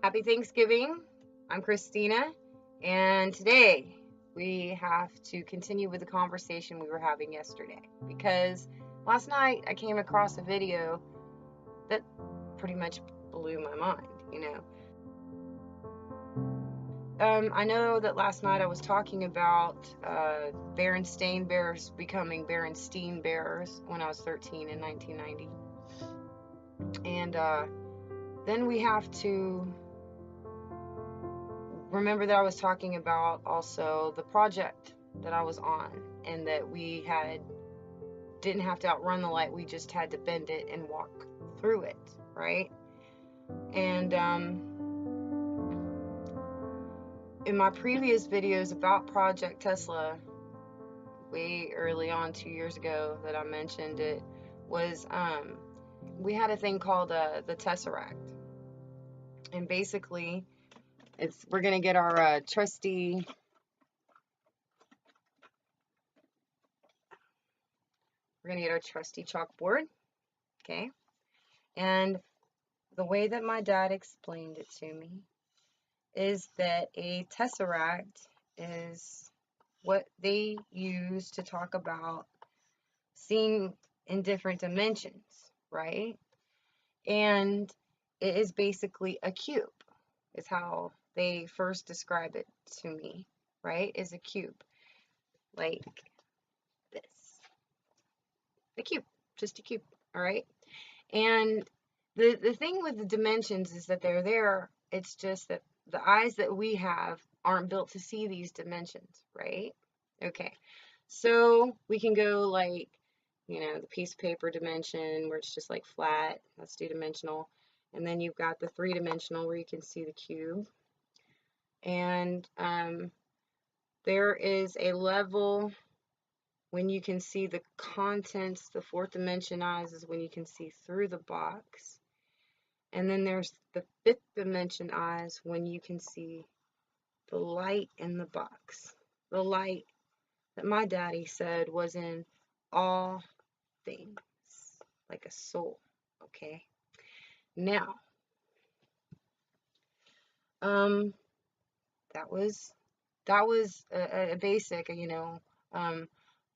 Happy Thanksgiving. I'm Christina, and today we have to continue with the conversation we were having yesterday because last night I came across a video that pretty much blew my mind, I know that last night I was talking about Berenstain Bears becoming Berenstein Bears when I was 13 in 1990. And then we have to remember that I was talking about also the project that I was on, and that we didn't have to outrun the light, we just had to bend it and walk through it, right? And in my previous videos about Project Tesla, way early on 2 years ago that I mentioned it, was we had a thing called the Tesseract. And basically we're gonna get our trusty chalkboard, okay? And the way that my dad explained it to me is that a tesseract is what they use to talk about seeing in different dimensions, right? And it is basically a cube, is how they first describe it to me, right? Is a cube, like this. A cube, just a cube, all right? And the thing with the dimensions is that they're there. It's just that the eyes that we have aren't built to see these dimensions, right? Okay, so we can go like, the piece of paper dimension where it's just like flat, that's two-dimensional. And then you've got the three-dimensional where you can see the cube. And there is a level when you can see the contents. The fourth dimension eyes is when you can see through the box. And then there's the fifth dimension eyes when you can see the light in the box. The light that my daddy said was in all things, like a soul, okay? Now, that was a basic,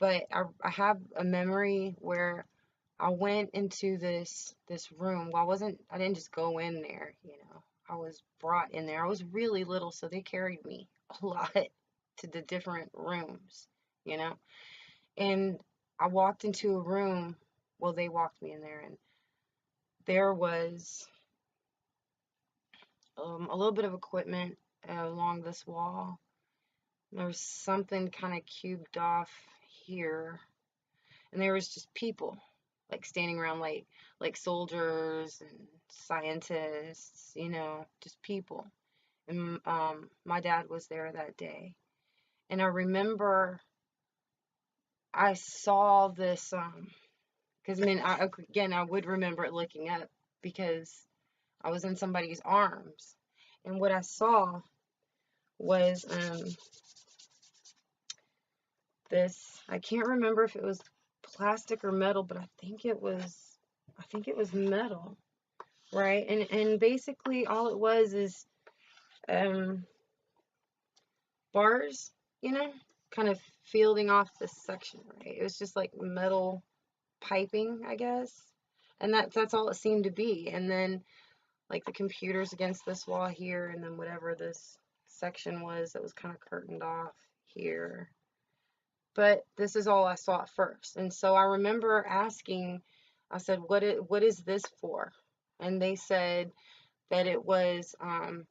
but I have a memory where I went into this room. Well, I didn't just go in there, I was brought in there. I was really little, so they carried me a lot to the different rooms, and I walked into a room. Well, they walked me in there, and there was a little bit of equipment along this wall. There was something kind of cubed off here, and there was just people like standing around, like soldiers and scientists, just people. And my dad was there that day, and I remember I saw this because I would remember it looking up because I was in somebody's arms, and what I saw was this. I can't remember if it was plastic or metal, but I think it was metal, right? And basically all it was is bars, kind of fielding off this section, right? It was just like metal piping, I guess, and that's all it seemed to be. And then like the computers against this wall here, and then whatever this section was that was kind of curtained off here. But this is all I saw at first. And so I remember asking, I said, what is this for? And they said that it was an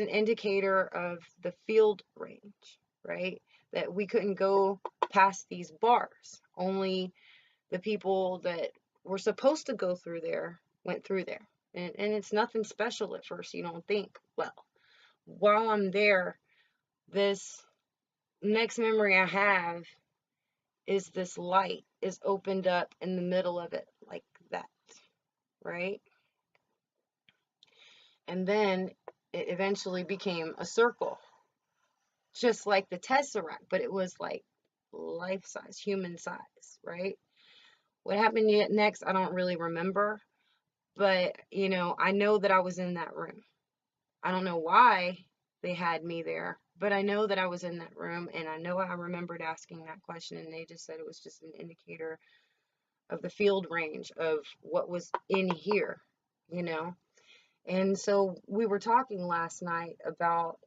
indicator of the field range, right? That we couldn't go past these bars. Only the people that were supposed to go through there went through there. And it's nothing special at first, you don't think. Well, while I'm there, this next memory I have is this light is opened up in the middle of it like that, right? And then it eventually became a circle, just like the Tesseract, but it was like life size, human size, right? What happened yet next, I don't really remember, but I know that I was in that room. I don't know why they had me there, but I know that I was in that room, and I know I remembered asking that question, and they just said it was just an indicator of the field range of what was in here, you know. And so we were talking last night about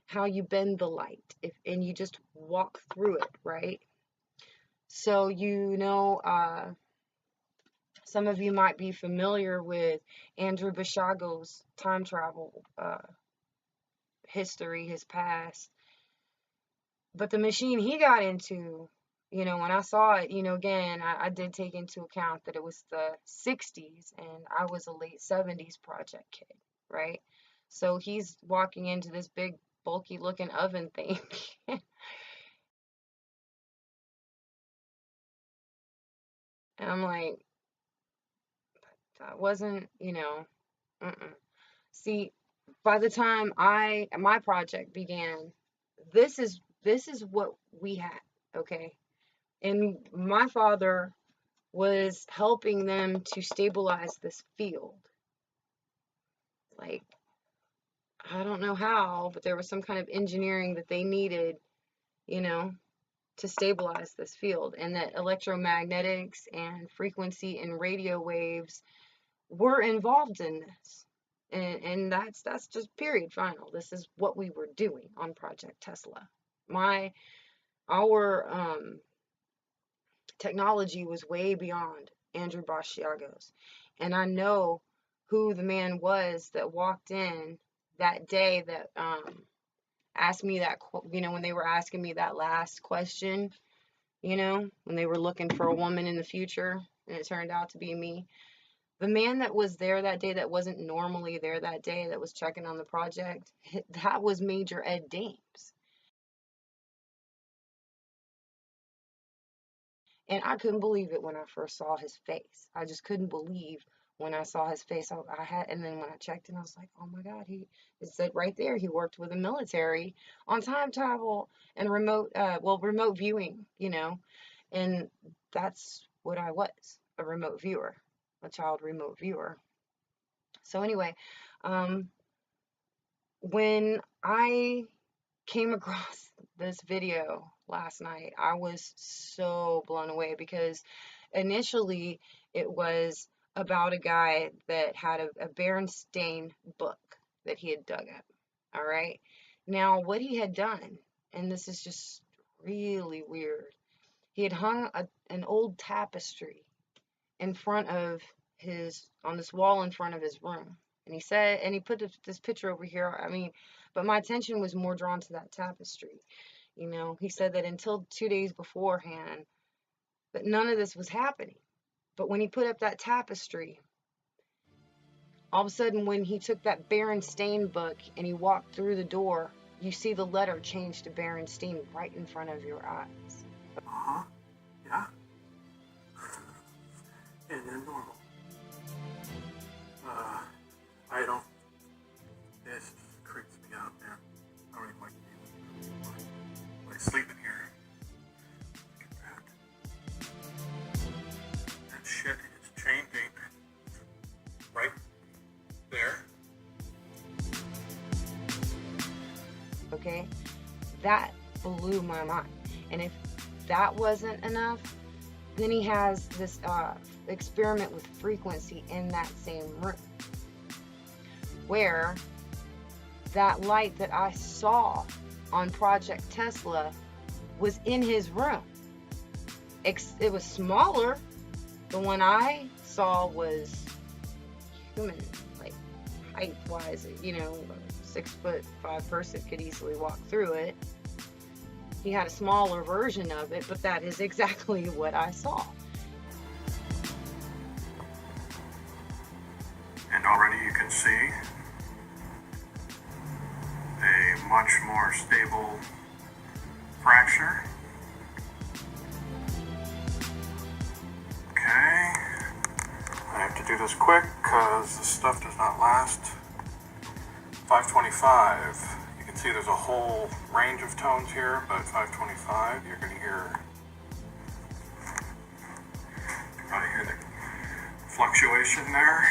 how you bend the light and you just walk through it, right? So, some of you might be familiar with Andrew Basiago's time travel history, his past. But the machine he got into, when I saw it, again, I did take into account that it was the 60s and I was a late 70s project kid, right? So he's walking into this big, bulky looking oven thing. And I'm like, that wasn't, mm-mm. See, by the time my project began, this is what we had, okay? And my father was helping them to stabilize this field. Like, I don't know how, but there was some kind of engineering that they needed, you know, to stabilize this field, and that electromagnetics and frequency and radio waves were involved in this. And that's just period final. This is what we were doing on Project Tesla. Our technology was way beyond Andrew Basiago's. And I know who the man was that walked in that day that asked me that, when they were asking me that last question, when they were looking for a woman in the future, and it turned out to be me. The man that was there that day that wasn't normally there that day, that was checking on the project, that was Major Ed Dames. And I couldn't believe it when I first saw his face. I just couldn't believe when I saw his face. And then when I checked in, I was like, oh my God, it said right there, he worked with the military on time travel and remote viewing, and that's what I was, a remote viewer, a child remote viewer. So anyway, when I came across this video last night, I was so blown away because initially it was about a guy that had a Berenstain book that he had dug up. All right. Now, what he had done, and this is just really weird, he had hung an old tapestry in front of on this wall in front of his room. And he put this picture over here. I mean, but my attention was more drawn to that tapestry. He said that until 2 days beforehand, that none of this was happening. But when he put up that tapestry, all of a sudden, when he took that Berenstain book and he walked through the door, you see the letter change to Berenstain right in front of your eyes. Uh-huh. Yeah. And then normal. I don't. This creeps me out, man. I don't even like to be like sleeping here. Look at that. That shit is changing. Right there. Okay? That blew my mind. And if that wasn't enough, then he has this experiment with frequency in that same room, where that light that I saw on Project Tesla was in his room. It was smaller. The one I saw was human, like height-wise, a 6'5" person could easily walk through it. He had a smaller version of it, but that is exactly what I saw. And already you can see a much more stable fracture. Okay. I have to do this quick because this stuff does not last. 525. You can see there's a whole range of tones here, but 525, you're going to hear, probably hear the fluctuation there.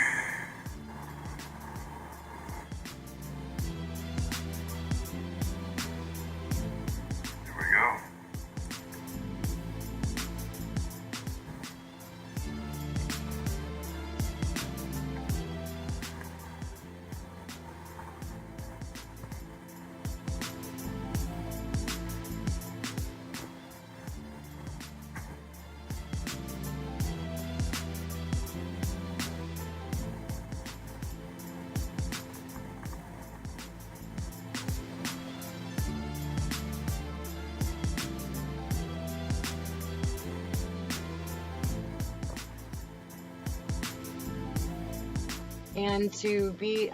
and to be,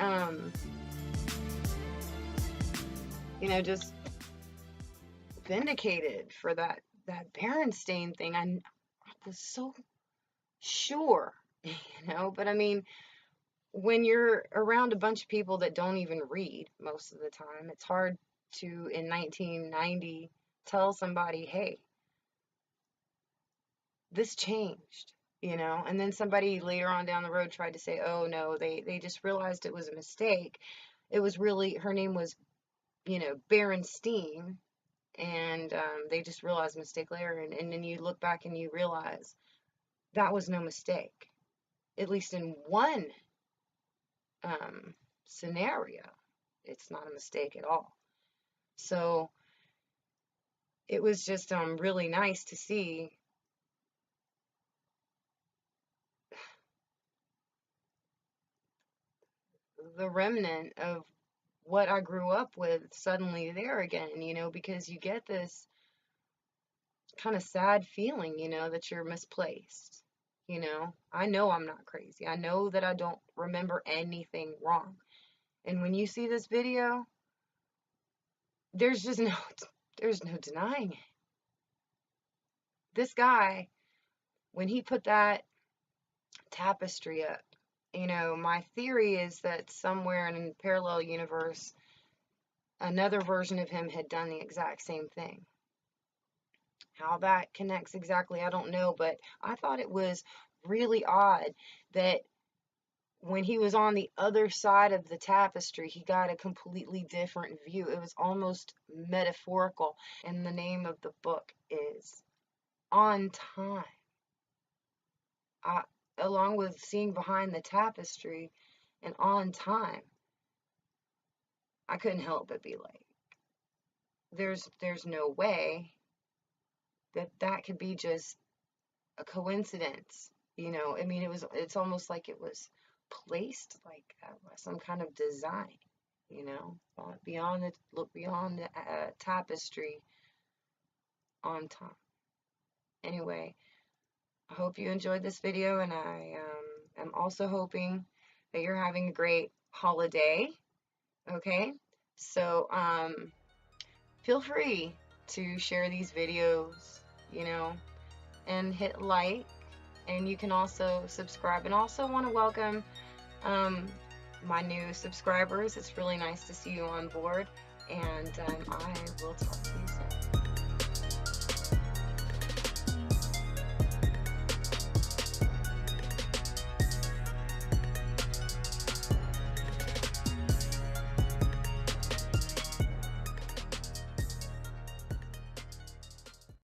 you know, just vindicated for that Berenstain thing. I was so sure, you know, but I mean, when you're around a bunch of people that don't even read most of the time, it's hard to, in 1990, tell somebody, hey, this changed, you know, and then somebody later on down the road tried to say, oh no, they just realized it was a mistake. It was really, her name was, you know, Berenstein, and they just realized mistake later, and then you look back and you realize that was no mistake, at least in one scenario. It's not a mistake at all. So it was just really nice to see the remnant of what I grew up with suddenly there again, you know, because you get this kind of sad feeling, you know, that you're misplaced. You know I'm not crazy. I know that I don't remember anything wrong. And when you see this video, there's just no there's no denying it. This guy, when he put that tapestry up, you know, my theory is that somewhere in a parallel universe, another version of him had done the exact same thing. How that connects exactly, I don't know, but I thought it was really odd that when he was on the other side of the tapestry, he got a completely different view. It was almost metaphorical, and the name of the book is On Time. I, along with seeing behind the tapestry and On Time, I couldn't help but be like, there's no way that that could be just a coincidence. You know, I mean, it's almost like it was placed like some kind of design, you know, look beyond the tapestry On Time. Anyway, I hope you enjoyed this video, and I am also hoping that you're having a great holiday. Okay, so feel free to share these videos, you know, and hit like, and you can also subscribe, and also want to welcome my new subscribers. It's really nice to see you on board, and I will talk to you soon.